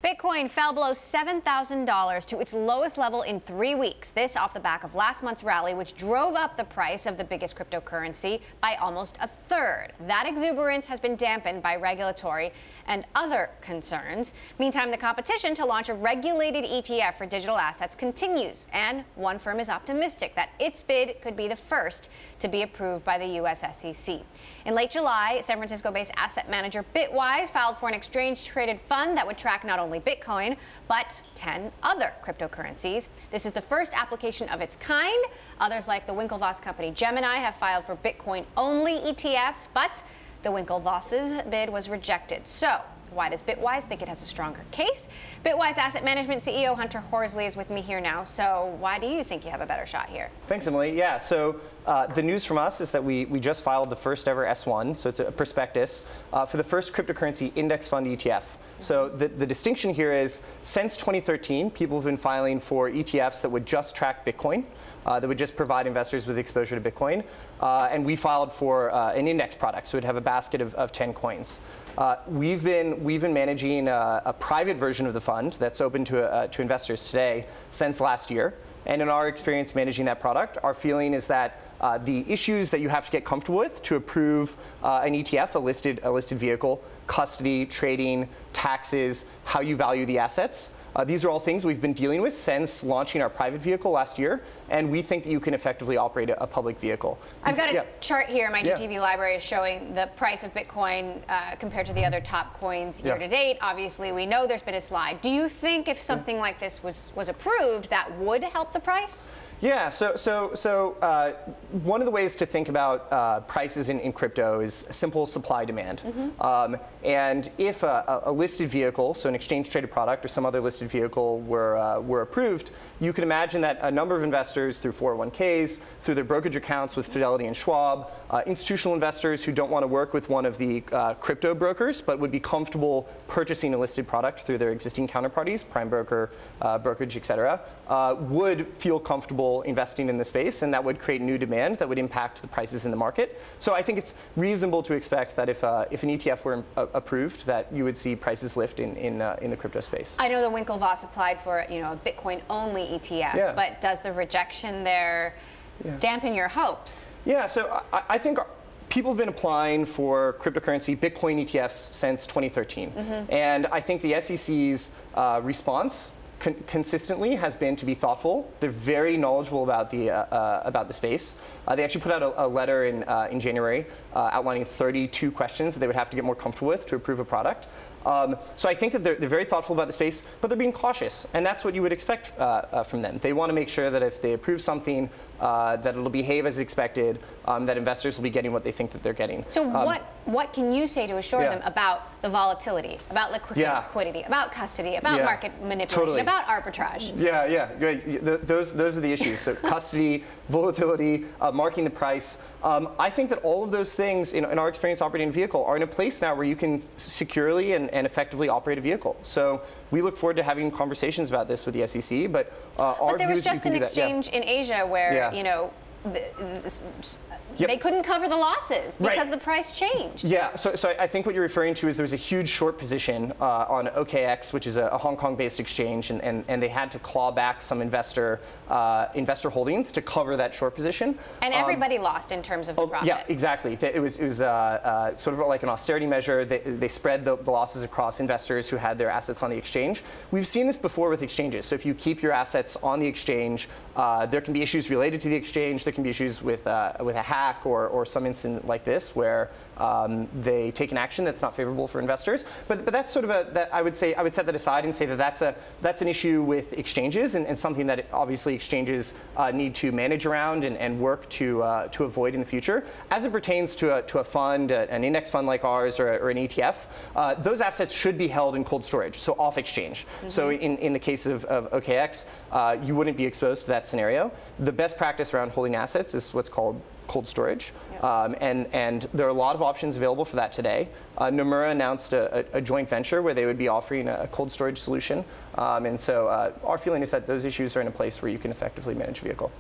Bitcoin fell below $7,000 to its lowest level in 3 weeks. This off the back of last month's rally, which drove up the price of the biggest cryptocurrency by almost a third. That exuberance has been dampened by regulatory and other concerns. Meantime, the competition to launch a regulated ETF for digital assets continues, and one firm is optimistic that its bid could be the first to be approved by the U.S. SEC. In late July, San Francisco-based asset manager Bitwise filed for an exchange-traded fund that would track not only Bitcoin, but 10 other cryptocurrencies. This is the first application of its kind. Others like the Winklevoss company Gemini have filed for Bitcoin-only ETFs, but the Winklevoss's bid was rejected. So why does Bitwise think it has a stronger case? Bitwise Asset Management CEO Hunter Horsley is with me here now. So why do you think you have a better shot here? Thanks, Emily. Yeah, so the news from us is that we just filed the first ever S1, so it's a prospectus, for the first cryptocurrency index fund ETF. So the distinction here is, since 2013, people have been filing for ETFs that would just track Bitcoin, that would just provide investors with exposure to Bitcoin. And we filed for an index product, so it'd have a basket of 10 coins. We've been managing a private version of the fund that's open to investors today since last year. And in our experience managing that product, our feeling is that the issues that you have to get comfortable with to approve an ETF, a listed vehicle, custody, trading, taxes, how you value the assets, these are all things we've been dealing with since launching our private vehicle last year, and we think that you can effectively operate a public vehicle. I've got a chart here. My GTV library is showing the price of Bitcoin compared to the other top coins year to date. Obviously, we know there's been a slide. Do you think if something like this was approved, that would help the price? Yeah, so one of the ways to think about prices in crypto is simple supply-demand. And if a listed vehicle, so an exchange-traded product or some other listed vehicle were approved, you can imagine that a number of investors through 401ks, through their brokerage accounts with Fidelity and Schwab, institutional investors who don't want to work with one of the crypto brokers but would be comfortable purchasing a listed product through their existing counterparties, prime broker, brokerage, et cetera, would feel comfortable investing in the space, and that would create new demand that would impact the prices in the market. So I think it's reasonable to expect that if an ETF were approved, that you would see prices lift in the crypto space. I know the Winklevoss applied for a Bitcoin-only ETF, but does the rejection there dampen your hopes? Yeah, so I think people have been applying for cryptocurrency Bitcoin ETFs since 2013, and I think the SEC's response consistently has been to be thoughtful. They're very knowledgeable about the space. They actually put out a letter in January outlining 32 questions that they would have to get more comfortable with to approve a product. So I think that they're very thoughtful about the space, but they're being cautious, and that's what you would expect from them. They want to make sure that if they approve something, that it'll behave as expected, that investors will be getting what they think that they're getting. So what can you say to assure them about the volatility, about liquidity, about custody, about market manipulation, about arbitrage? Those are the issues. So custody, volatility, marking the price. I think that all of those things in our experience operating a vehicle are in a place now where you can securely and effectively operate a vehicle. So we look forward to having conversations about this with the SEC, but there was just an exchange in Asia where they couldn't cover the losses because the price changed. Yeah, so I think what you're referring to is there was a huge short position on OKX, which is a Hong Kong-based exchange, and they had to claw back some investor holdings to cover that short position. And everybody lost in terms of the profit. Yeah, exactly. It was sort of like an austerity measure. They spread the losses across investors who had their assets on the exchange. We've seen this before with exchanges. So if you keep your assets on the exchange, there can be issues related to the exchange. There can be issues with a hack or some incident like this where they take an action that's not favorable for investors. But that's sort of I would set that aside and say that that's an issue with exchanges and something that obviously exchanges need to manage around and work to avoid in the future. As it pertains to a fund, an index fund like ours or an ETF, those assets should be held in cold storage, so off exchange. So in the case of OKX, you wouldn't be exposed to that scenario. The best practice around holding assets is what's called cold storage, and there are a lot of options available for that today. Nomura announced a joint venture where they would be offering a cold storage solution, and so our feeling is that those issues are in a place where you can effectively manage a vehicle.